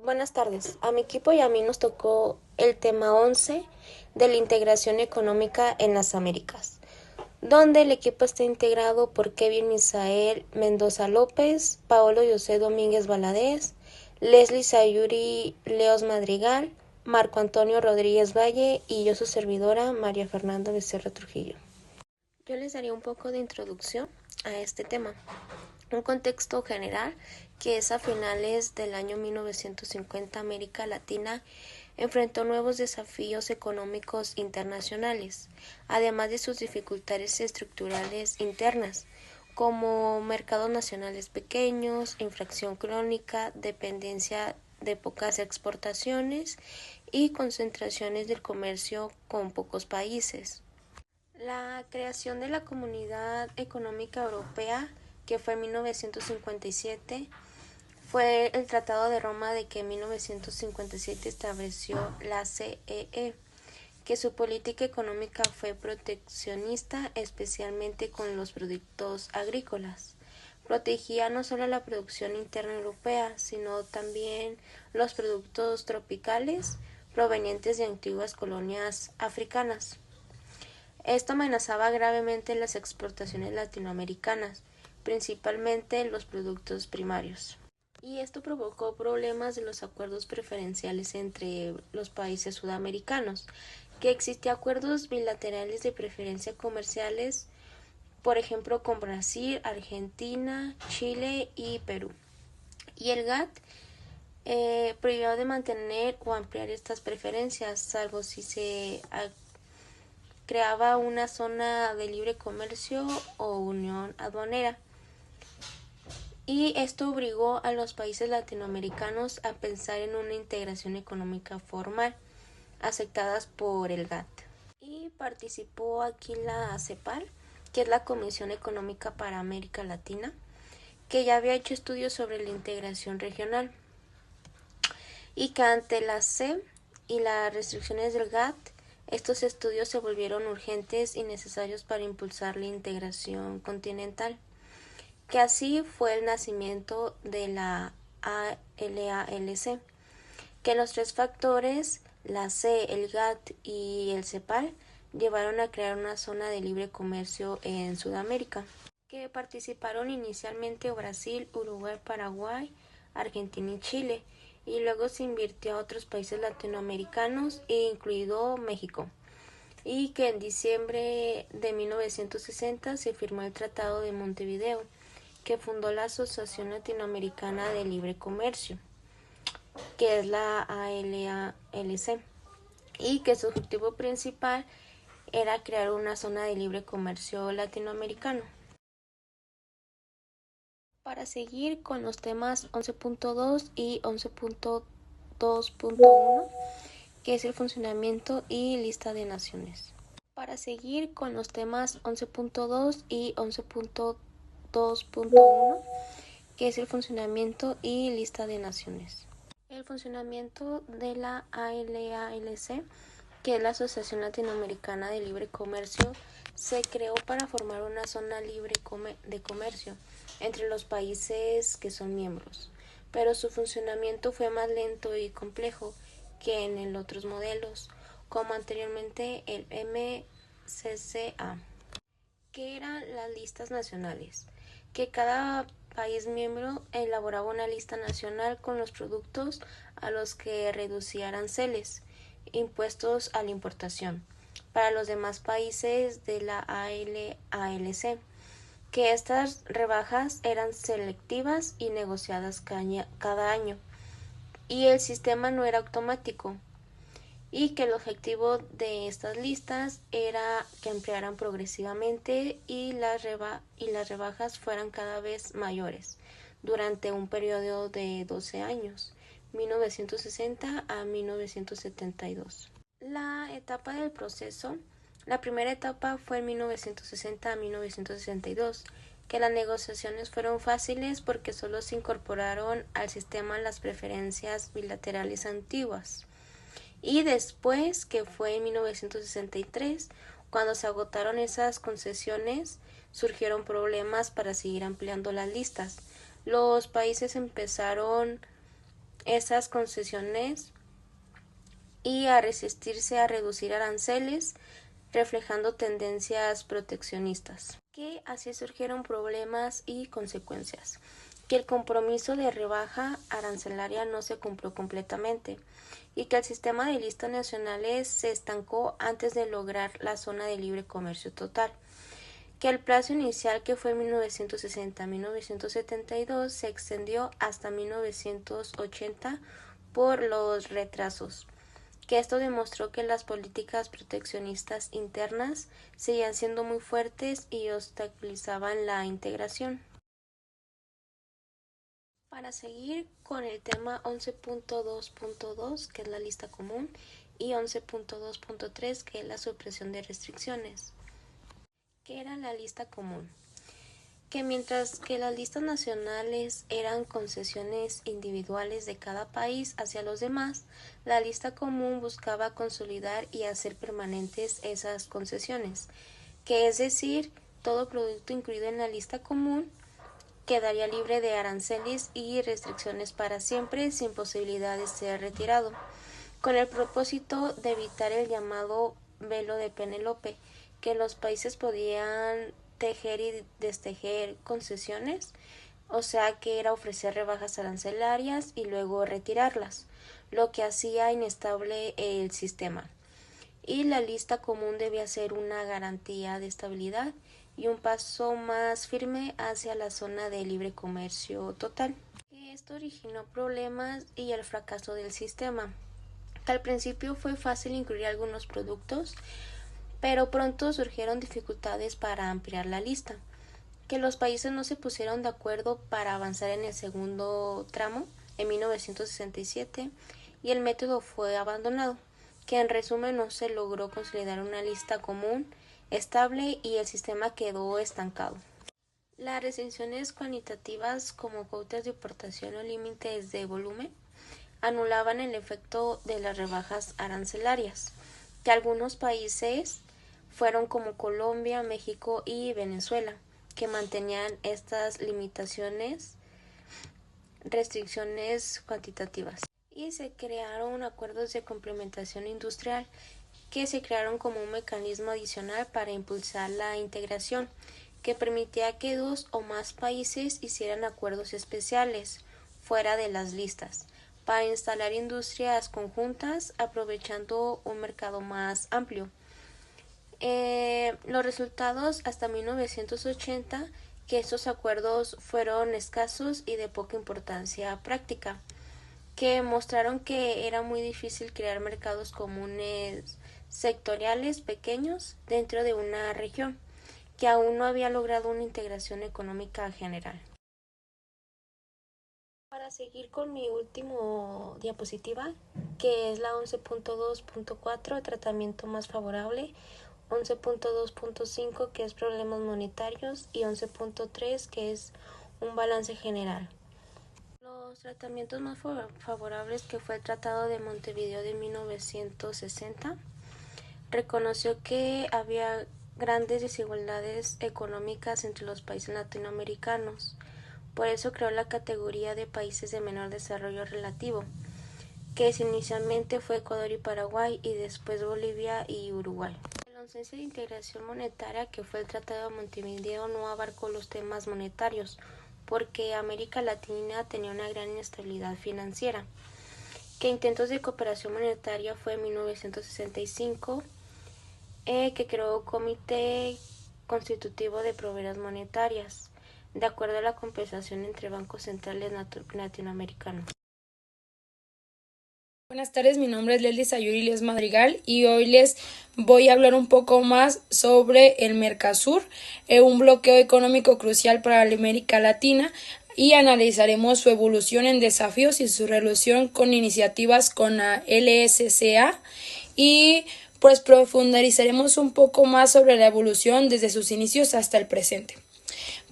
Buenas tardes. A mi equipo y a mí nos tocó el tema 11 de la integración económica en las Américas, donde el equipo está integrado por Kevin Misael Mendoza López, Paolo José Domínguez Valadez, Leslie Sayuri Leos Madrigal, Marco Antonio Rodríguez Valle y yo su servidora María Fernanda Becerra Trujillo. Yo les daría un poco de introducción a este tema. Un contexto general que es a finales del año 1950 América Latina enfrentó nuevos desafíos económicos internacionales, además de sus dificultades estructurales internas, como mercados nacionales pequeños, inflación crónica, dependencia de pocas exportaciones y concentraciones del comercio con pocos países. La creación de la Comunidad Económica Europea, que fue en 1957, fue el Tratado de Roma de que en 1957 estableció la CEE, que su política económica fue proteccionista, especialmente con los productos agrícolas. Protegía no solo la producción interna europea, sino también los productos tropicales provenientes de antiguas colonias africanas. Esto amenazaba gravemente las exportaciones latinoamericanas, principalmente los productos primarios. Y esto provocó problemas de los acuerdos preferenciales entre los países sudamericanos, que existían acuerdos bilaterales de preferencia comerciales, por ejemplo, con Brasil, Argentina, Chile y Perú. Y el GATT prohibió de mantener o ampliar estas preferencias, salvo si se creaba una zona de libre comercio o unión aduanera. Y esto obligó a los países latinoamericanos a pensar en una integración económica formal, aceptadas por el GATT. Y participó aquí la CEPAL, que es la Comisión Económica para América Latina, que ya había hecho estudios sobre la integración regional. Y que ante la CE y las restricciones del GATT, estos estudios se volvieron urgentes y necesarios para impulsar la integración continental, que así fue el nacimiento de la ALALC, que los tres factores, la CE, el GATT y el CEPAL, llevaron a crear una zona de libre comercio en Sudamérica, que participaron inicialmente Brasil, Uruguay, Paraguay, Argentina y Chile, y luego se invirtió a otros países latinoamericanos, incluido México, y que en diciembre de 1960 se firmó el Tratado de Montevideo, que fundó la Asociación Latinoamericana de Libre Comercio, que es la ALALC, y que su objetivo principal era crear una zona de libre comercio latinoamericano. Para seguir con los temas 11.2 y 11.2.1, que es el funcionamiento y lista de naciones. Para seguir con los temas 11.2 y 11.2.1, que es el funcionamiento y lista de naciones. El funcionamiento de la ALALC, que es la Asociación Latinoamericana de Libre Comercio, se creó para formar una zona libre de comercio entre los países que son miembros, pero su funcionamiento fue más lento y complejo que en otros modelos, como anteriormente el MCCA, que eran las listas nacionales, que cada país miembro elaboraba una lista nacional con los productos a los que reducía aranceles impuestos a la importación para los demás países de la ALC, que estas rebajas eran selectivas y negociadas cada año, y el sistema no era automático, y que el objetivo de estas listas era que ampliaran progresivamente y las rebajas fueran cada vez mayores durante un periodo de 12 años, 1960 a 1972. La etapa del proceso. La primera etapa fue en 1960 a 1962, que las negociaciones fueron fáciles porque solo se incorporaron al sistema las preferencias bilaterales antiguas. Y después, que fue en 1963, cuando se agotaron esas concesiones, surgieron problemas para seguir ampliando las listas. Los países empezaron esas concesiones y a resistirse a reducir aranceles, reflejando tendencias proteccionistas. Que así surgieron problemas y consecuencias. Que el compromiso de rebaja arancelaria no se cumplió completamente y que el sistema de listas nacionales se estancó antes de lograr la zona de libre comercio total. Que el plazo inicial, que fue 1960-1972, se extendió hasta 1980 por los retrasos. Que esto demostró que las políticas proteccionistas internas seguían siendo muy fuertes y obstaculizaban la integración. Para seguir con el tema 11.2.2, que es la lista común, y 11.2.3, que es la supresión de restricciones. ¿Qué era la lista común? Que mientras que las listas nacionales eran concesiones individuales de cada país hacia los demás, la lista común buscaba consolidar y hacer permanentes esas concesiones, que es decir, todo producto incluido en la lista común quedaría libre de aranceles y restricciones para siempre, sin posibilidad de ser retirado, con el propósito de evitar el llamado velo de Penélope, que los países podían tejer y destejer concesiones, o sea que era ofrecer rebajas arancelarias y luego retirarlas, lo que hacía inestable el sistema. Y la lista común debía ser una garantía de estabilidad y un paso más firme hacia la zona de libre comercio total. Esto originó problemas y el fracaso del sistema. Al principio fue fácil incluir algunos productos, pero pronto surgieron dificultades para ampliar la lista, que los países no se pusieron de acuerdo para avanzar en el segundo tramo en 1967 y el método fue abandonado, que en resumen no se logró consolidar una lista común estable y el sistema quedó estancado. Las restricciones cuantitativas como cuotas de importación o límites de volumen anulaban el efecto de las rebajas arancelarias, que algunos países fueron como Colombia, México y Venezuela, que mantenían estas restricciones cuantitativas. Y se crearon acuerdos de complementación industrial que se crearon como un mecanismo adicional para impulsar la integración, que permitía que dos o más países hicieran acuerdos especiales fuera de las listas para instalar industrias conjuntas aprovechando un mercado más amplio. Los resultados hasta 1980, que estos acuerdos fueron escasos y de poca importancia práctica, que mostraron que era muy difícil crear mercados comunes sectoriales pequeños dentro de una región, que aún no había logrado una integración económica general. Para seguir con mi último diapositiva, que es la 11.2.4, tratamiento más favorable, 11.2.5, que es problemas monetarios, y 11.3, que es un balance general. Los tratamientos más favorables, que fue el Tratado de Montevideo de 1960, reconoció que había grandes desigualdades económicas entre los países latinoamericanos. Por eso creó la categoría de países de menor desarrollo relativo, que inicialmente fue Ecuador y Paraguay y después Bolivia y Uruguay. La ausencia de integración monetaria, que fue el Tratado de Montevideo, no abarcó los temas monetarios, porque América Latina tenía una gran inestabilidad financiera. Que intentos de cooperación monetaria fue en 1965, que creó Comité Constitutivo de Proveedoras Monetarias, de acuerdo a la compensación entre bancos centrales latinoamericanos. Buenas tardes, mi nombre es Leslie Sayuri Madrigal y hoy les voy a hablar un poco más sobre el Mercosur, un bloqueo económico crucial para la América Latina, y analizaremos su evolución en desafíos y su relación con iniciativas con la LSCA y pues profundizaremos un poco más sobre la evolución desde sus inicios hasta el presente.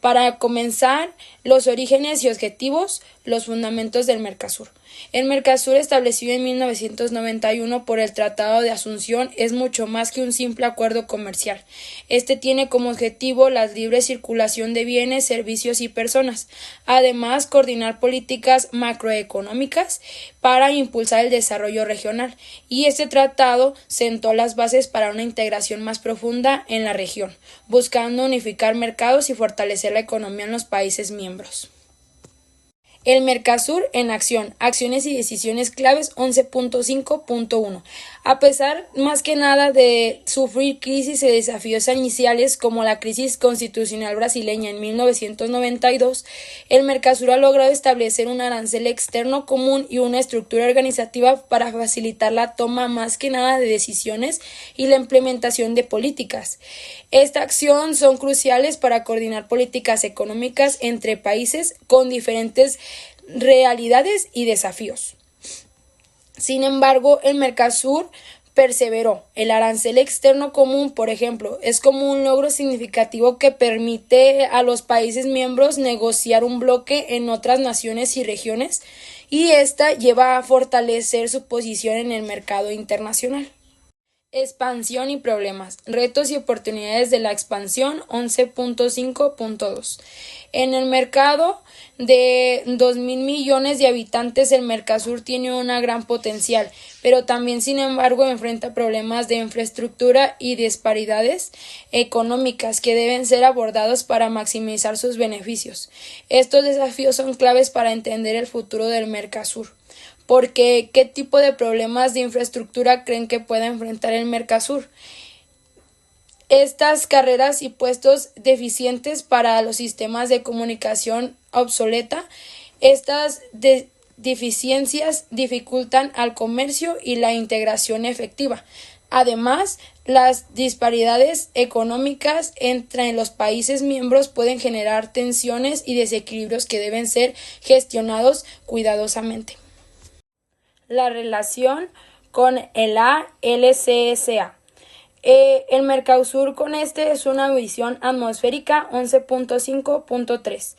Para comenzar, los orígenes y objetivos, los fundamentos del Mercosur. El Mercosur, establecido en 1991 por el Tratado de Asunción, es mucho más que un simple acuerdo comercial. Este tiene como objetivo la libre circulación de bienes, servicios y personas. Además, coordinar políticas macroeconómicas para impulsar el desarrollo regional. Y este tratado sentó las bases para una integración más profunda en la región, buscando unificar mercados y fortalecer la economía en los países miembros. El Mercosur en acción, acciones y decisiones claves 11.5.1. A pesar más que nada de sufrir crisis y desafíos iniciales como la crisis constitucional brasileña en 1992, el Mercosur ha logrado establecer un arancel externo común y una estructura organizativa para facilitar la toma más que nada de decisiones y la implementación de políticas. Esta acción son cruciales para coordinar políticas económicas entre países con diferentes realidades y desafíos. Sin embargo, el Mercosur perseveró. El arancel externo común, por ejemplo, es como un logro significativo que permite a los países miembros negociar un bloque en otras naciones y regiones, y esta lleva a fortalecer su posición en el mercado internacional. Expansión y problemas, retos y oportunidades de la expansión 11.5.2. En el mercado de 2.000 millones de habitantes, el Mercosur tiene una gran potencial, pero también, sin embargo, enfrenta problemas de infraestructura y disparidades económicas que deben ser abordados para maximizar sus beneficios. Estos desafíos son claves para entender el futuro del Mercosur. Porque, ¿qué tipo de problemas de infraestructura creen que pueda enfrentar el Mercosur? Estas carreras y puestos deficientes para los sistemas de comunicación obsoleta. Estas deficiencias dificultan al comercio y la integración efectiva. Además, las disparidades económicas entre los países miembros pueden generar tensiones y desequilibrios que deben ser gestionados cuidadosamente. La relación con el ALCSA. El Mercosur con este es una visión atmosférica 11.5.3.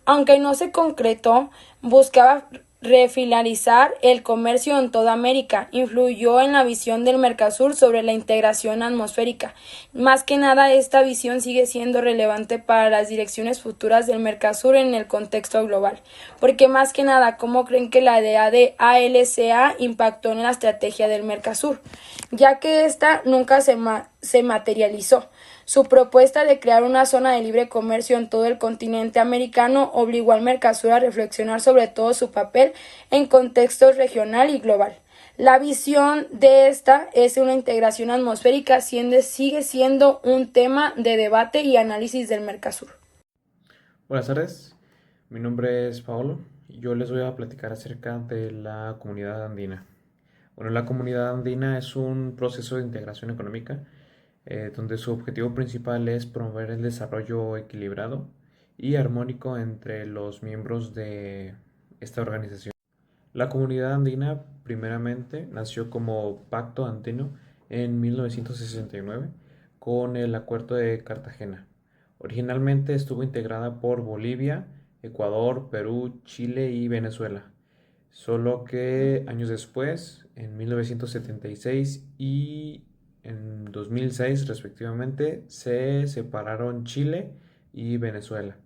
Aunque no se concretó, buscaba refinalizar el comercio en toda América. Influyó en la visión del Mercosur sobre la integración atmosférica. Más que nada, esta visión sigue siendo relevante para las direcciones futuras del Mercosur en el contexto global. Porque más que nada, ¿cómo creen que la idea de ALCA impactó en la estrategia del Mercosur? Ya que esta nunca se materializó. Su propuesta de crear una zona de libre comercio en todo el continente americano obligó al Mercosur a reflexionar sobre todo su papel en contexto regional y global. La visión de esta es una integración atmosférica, sigue siendo un tema de debate y análisis del Mercosur. Buenas tardes, mi nombre es Paolo y yo les voy a platicar acerca de la comunidad andina. Bueno, la comunidad andina es un proceso de integración económica donde su objetivo principal es promover el desarrollo equilibrado y armónico entre los miembros de esta organización. La comunidad andina primeramente nació como Pacto Andino en 1969 con el Acuerdo de Cartagena. Originalmente estuvo integrada por Bolivia, Ecuador, Perú, Chile y Venezuela. Solo que años después, en 1976 y en 2006 respectivamente, se separaron Chile y Venezuela.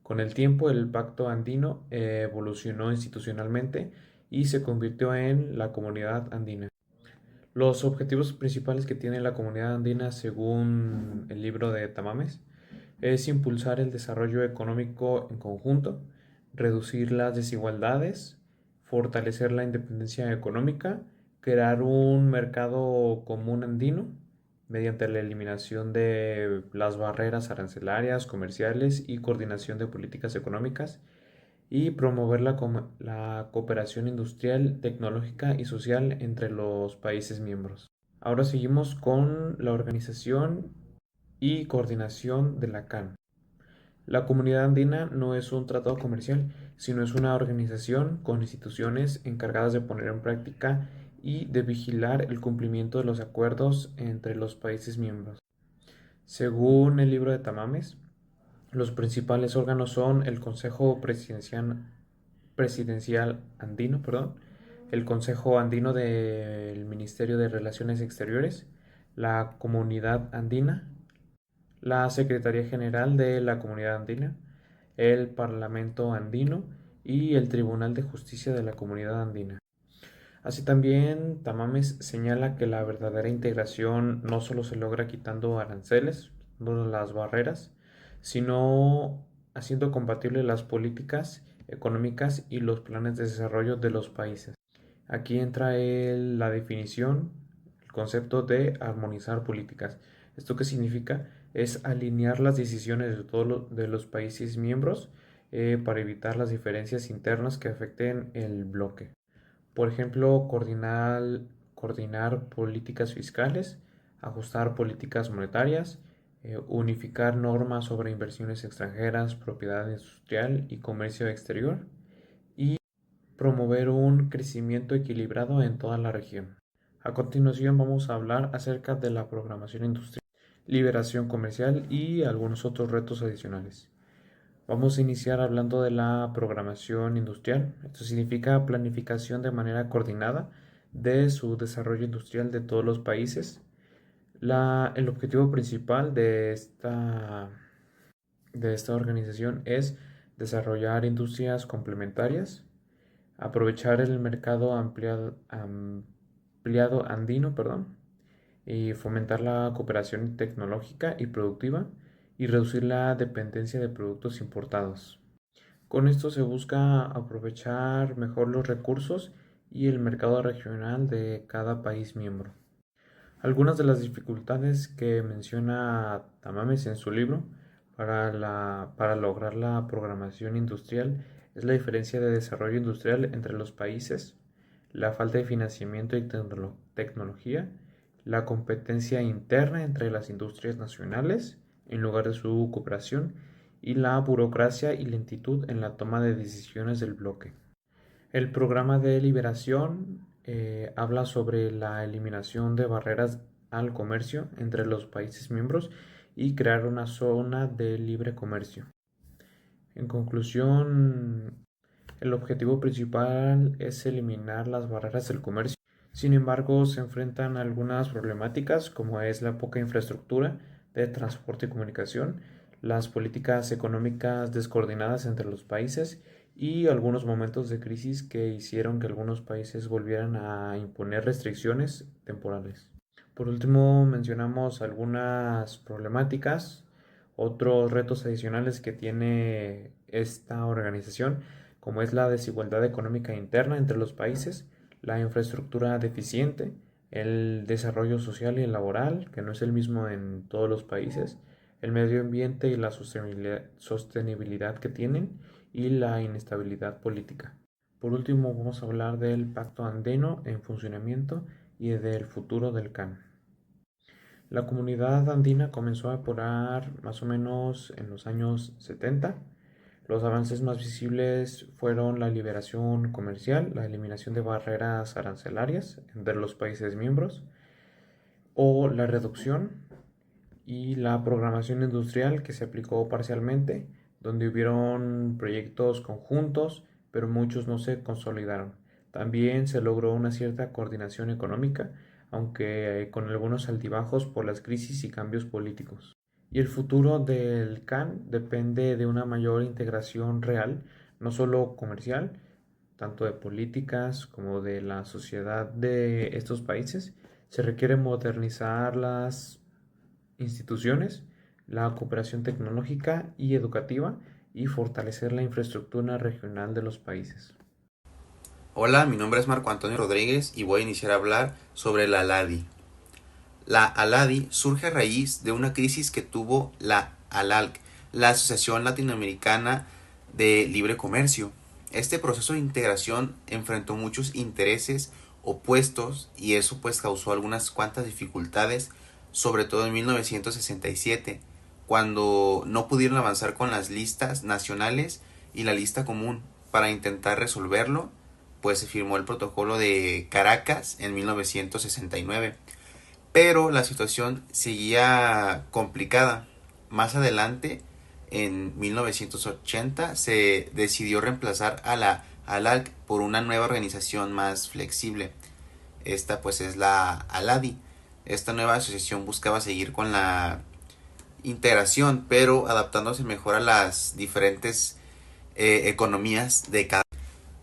Con el tiempo, el Pacto Andino evolucionó institucionalmente y se convirtió en la Comunidad Andina. Los objetivos principales que tiene la Comunidad Andina, según el libro de Tamames, es impulsar el desarrollo económico en conjunto, reducir las desigualdades, fortalecer la independencia económica, crear un mercado común andino mediante la eliminación de las barreras arancelarias, comerciales y coordinación de políticas económicas, y promover la cooperación industrial, tecnológica y social entre los países miembros. Ahora seguimos con la organización y coordinación de la CAN. La Comunidad Andina no es un tratado comercial, sino es una organización con instituciones encargadas de poner en práctica y de vigilar el cumplimiento de los acuerdos entre los países miembros. Según el libro de Tamames, los principales órganos son el Consejo Presidencial Presidencial Andino, perdón, el Consejo Andino del Ministerio de Relaciones Exteriores, la Comunidad Andina, la Secretaría General de la Comunidad Andina, el Parlamento Andino y el Tribunal de Justicia de la Comunidad Andina. Así también, Tamames señala que la verdadera integración no solo se logra quitando aranceles, quitando las barreras, sino haciendo compatibles las políticas económicas y los planes de desarrollo de los países. Aquí entra la definición, el concepto de armonizar políticas. ¿Esto qué significa? Es alinear las decisiones de todos de los países miembros para evitar las diferencias internas que afecten el bloque. Por ejemplo, coordinar políticas fiscales, ajustar políticas monetarias, unificar normas sobre inversiones extranjeras, propiedad industrial y comercio exterior, y promover un crecimiento equilibrado en toda la región. A continuación vamos a hablar acerca de la programación industrial, liberación comercial y algunos otros retos adicionales. Vamos a iniciar hablando de la programación industrial. Esto significa planificación de manera coordinada de su desarrollo industrial de todos los países. El objetivo principal de esta organización es desarrollar industrias complementarias, aprovechar el mercado ampliado andino, y fomentar la cooperación tecnológica y productiva y reducir la dependencia de productos importados. Con esto se busca aprovechar mejor los recursos y el mercado regional de cada país miembro. Algunas de las dificultades que menciona Tamames en su libro para lograr la programación industrial es la diferencia de desarrollo industrial entre los países, la falta de financiamiento y tecnología, la competencia interna entre las industrias nacionales en lugar de su cooperación y la burocracia y lentitud en la toma de decisiones del bloque. El programa de liberación habla sobre la eliminación de barreras al comercio entre los países miembros y crear una zona de libre comercio. En conclusión, el objetivo principal es eliminar las barreras del comercio. Sin embargo, se enfrentan algunas problemáticas como es la poca infraestructura de transporte y comunicación, las políticas económicas descoordinadas entre los países y algunos momentos de crisis que hicieron que algunos países volvieran a imponer restricciones temporales. Por último, mencionamos algunas problemáticas, otros retos adicionales que tiene esta organización, como es la desigualdad económica interna entre los países, la infraestructura deficiente, el desarrollo social y laboral, que no es el mismo en todos los países, el medio ambiente y la sostenibilidad que tienen, y la inestabilidad política. Por último, vamos a hablar del Pacto Andino en funcionamiento y del futuro del CAN. La comunidad andina comenzó a depurar más o menos en los años 70. Los avances más visibles fueron la liberación comercial, la eliminación de barreras arancelarias entre los países miembros, o la reducción y la programación industrial que se aplicó parcialmente, donde hubieron proyectos conjuntos, pero muchos no se consolidaron. También se logró una cierta coordinación económica, aunque con algunos altibajos por las crisis y cambios políticos. Y el futuro del CAN depende de una mayor integración real, no solo comercial, tanto de políticas como de la sociedad de estos países. Se requiere modernizar las instituciones, la cooperación tecnológica y educativa y fortalecer la infraestructura regional de los países. Hola, mi nombre es Marco Antonio Rodríguez y voy a iniciar a hablar sobre la ALADI. La ALADI surge a raíz de una crisis que tuvo la ALALC, la Asociación Latinoamericana de Libre Comercio. Este proceso de integración enfrentó muchos intereses opuestos y eso pues causó algunas cuantas dificultades, sobre todo en 1967, cuando no pudieron avanzar con las listas nacionales y la lista común. Para intentar resolverlo, pues se firmó el protocolo de Caracas en 1969. Pero la situación seguía complicada. Más adelante, en 1980, se decidió reemplazar a la ALALC por una nueva organización más flexible. Esta pues es la ALADI. Esta nueva asociación buscaba seguir con la integración, pero adaptándose mejor a las diferentes economías de cada.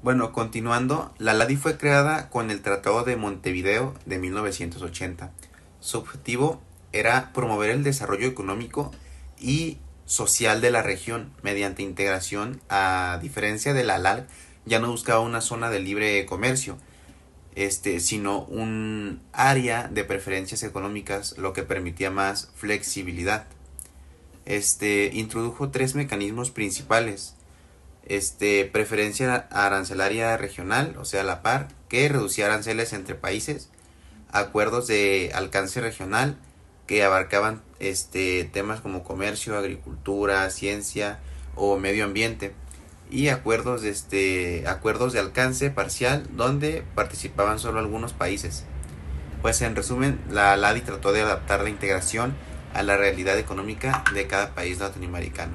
Bueno, continuando, la LADI fue creada con el Tratado de Montevideo de 1980. Su objetivo era promover el desarrollo económico y social de la región mediante integración. A diferencia de la LALC, ya no buscaba una zona de libre comercio, sino un área de preferencias económicas, lo que permitía más flexibilidad. Introdujo tres mecanismos principales. Preferencia arancelaria regional, o sea, la PAR, que reducía aranceles entre países, acuerdos de alcance regional, que abarcaban temas como comercio, agricultura, ciencia o medio ambiente, y acuerdos de alcance parcial, donde participaban solo algunos países. Pues en resumen, la LADI trató de adaptar la integración a la realidad económica de cada país latinoamericano.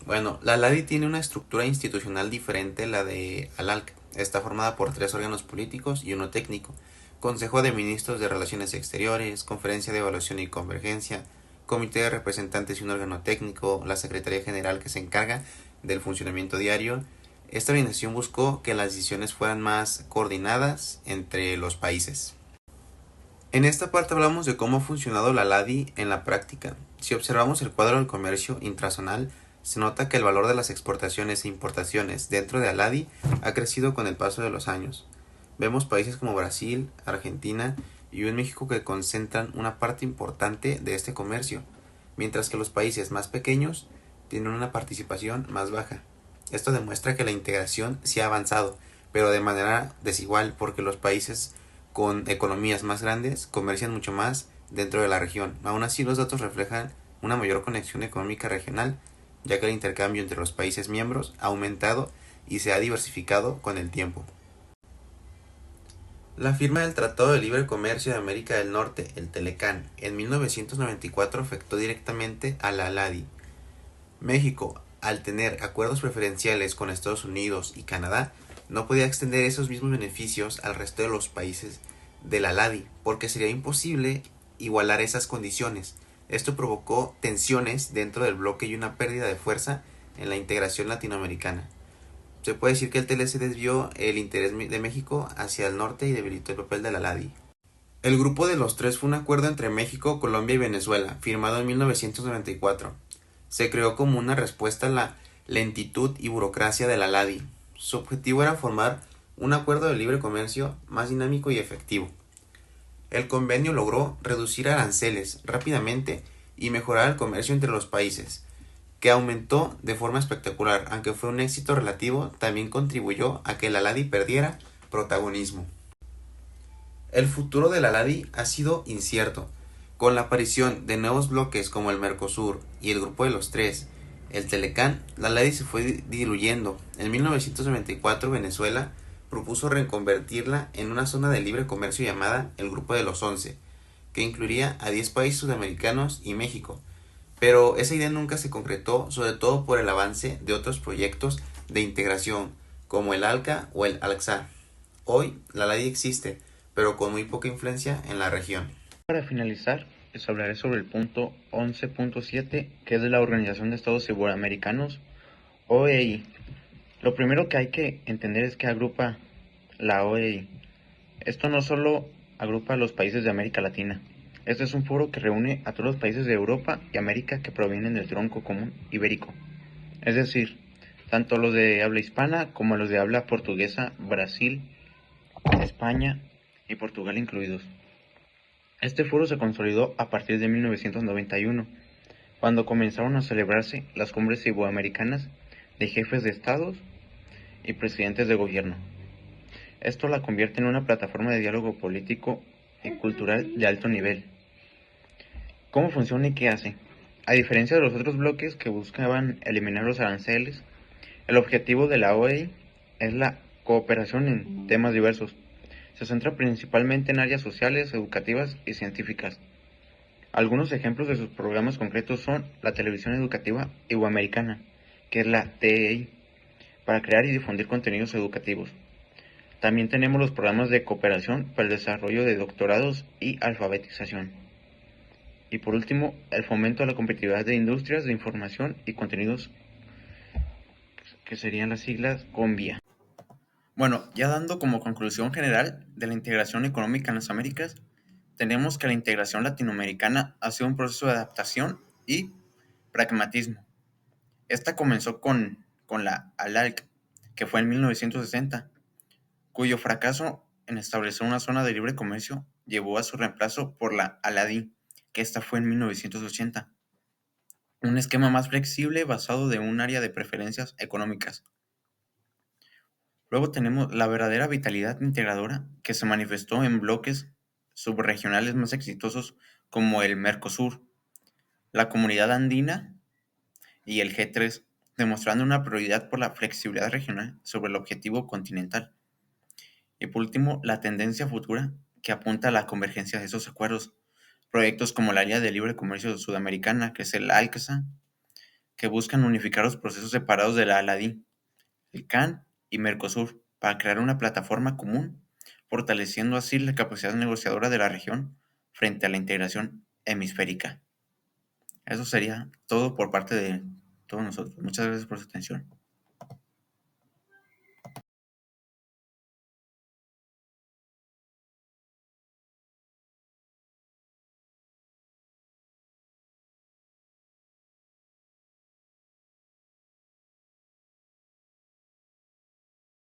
Bueno, la LADI tiene una estructura institucional diferente a la de ALALC. Está formada por 3 órganos políticos y uno técnico: Consejo de Ministros de Relaciones Exteriores, Conferencia de Evaluación y Convergencia, Comité de Representantes y un órgano técnico, la Secretaría General, que se encarga del funcionamiento diario. Esta organización buscó que las decisiones fueran más coordinadas entre los países. En esta parte hablamos de cómo ha funcionado la LADI en la práctica. Si observamos el cuadro del comercio intrazonal, se nota que el valor de las exportaciones e importaciones dentro de la LADI ha crecido con el paso de los años. Vemos países como Brasil, Argentina y un México que concentran una parte importante de este comercio, mientras que los países más pequeños tienen una participación más baja. Esto demuestra que la integración sí ha avanzado, pero de manera desigual, porque los países con economías más grandes comercian mucho más dentro de la región. Aún así, los datos reflejan una mayor conexión económica regional, ya que el intercambio entre los países miembros ha aumentado y se ha diversificado con el tiempo. La firma del Tratado de Libre Comercio de América del Norte, el TELECAN, en 1994 afectó directamente a la LADI. México, al tener acuerdos preferenciales con Estados Unidos y Canadá, no podía extender esos mismos beneficios al resto de los países de la LADI, porque sería imposible igualar esas condiciones. Esto provocó tensiones dentro del bloque y una pérdida de fuerza en la integración latinoamericana. Se puede decir que el TLC desvió el interés de México hacia el norte y debilitó el papel de la LADI. El Grupo de los Tres fue un acuerdo entre México, Colombia y Venezuela, firmado en 1994. Se creó como una respuesta a la lentitud y burocracia de la LADI. Su objetivo era formar un acuerdo de libre comercio más dinámico y efectivo. El convenio logró reducir aranceles rápidamente y mejorar el comercio entre los países, que aumentó de forma espectacular. Aunque fue un éxito relativo, también contribuyó a que la LADI perdiera protagonismo. El futuro de la LADI ha sido incierto. Con la aparición de nuevos bloques como el Mercosur y el Grupo de los Tres, el TELECAN, la LADI se fue diluyendo. En 1994 Venezuela propuso reconvertirla en una zona de libre comercio llamada el Grupo de los 11, que incluiría a 10 países sudamericanos y México. Pero esa idea nunca se concretó, sobre todo por el avance de otros proyectos de integración, como el ALCA o el ALCSA. Hoy la LADI existe, pero con muy poca influencia en la región. Para finalizar, les hablaré sobre el punto 11.7, que es de la Organización de Estados Iberoamericanos, OEI. Lo primero que hay que entender es que agrupa la OEI. Esto no solo agrupa a los países de América Latina. Este es un foro que reúne a todos los países de Europa y América que provienen del tronco común ibérico. Es decir, tanto los de habla hispana como los de habla portuguesa, Brasil, España y Portugal incluidos. Este foro se consolidó a partir de 1991, cuando comenzaron a celebrarse las cumbres iberoamericanas de jefes de estados y presidentes de gobierno. Esto la convierte en una plataforma de diálogo político y cultural de alto nivel. ¿Cómo funciona y qué hace? A diferencia de los otros bloques que buscaban eliminar los aranceles, el objetivo de la OEI es la cooperación en temas diversos. Se centra principalmente en áreas sociales, educativas y científicas. Algunos ejemplos de sus programas concretos son la televisión educativa iberoamericana, que es la TEI, para crear y difundir contenidos educativos. También tenemos los programas de cooperación para el desarrollo de doctorados y alfabetización. Y por último, el fomento a la competitividad de industrias de información y contenidos, que serían las siglas CONVIA. Bueno, ya dando como conclusión general de la integración económica en las Américas, tenemos que la integración latinoamericana ha sido un proceso de adaptación y pragmatismo. Esta comenzó con la ALALC, que fue en 1960, cuyo fracaso en establecer una zona de libre comercio llevó a su reemplazo por la ALADI, que esta fue en 1980, un esquema más flexible basado de un área de preferencias económicas. Luego tenemos la verdadera vitalidad integradora que se manifestó en bloques subregionales más exitosos como el Mercosur, la Comunidad Andina y el G3, demostrando una prioridad por la flexibilidad regional sobre el objetivo continental. Y por último, la tendencia futura que apunta a la convergencia de esos acuerdos. Proyectos como la Área de Libre Comercio Sudamericana, que es el ALCSA, que buscan unificar los procesos separados de la ALADI, el CAN y Mercosur, para crear una plataforma común, fortaleciendo así la capacidad negociadora de la región frente a la integración hemisférica. Eso sería todo por parte de todos nosotros. Muchas gracias por su atención.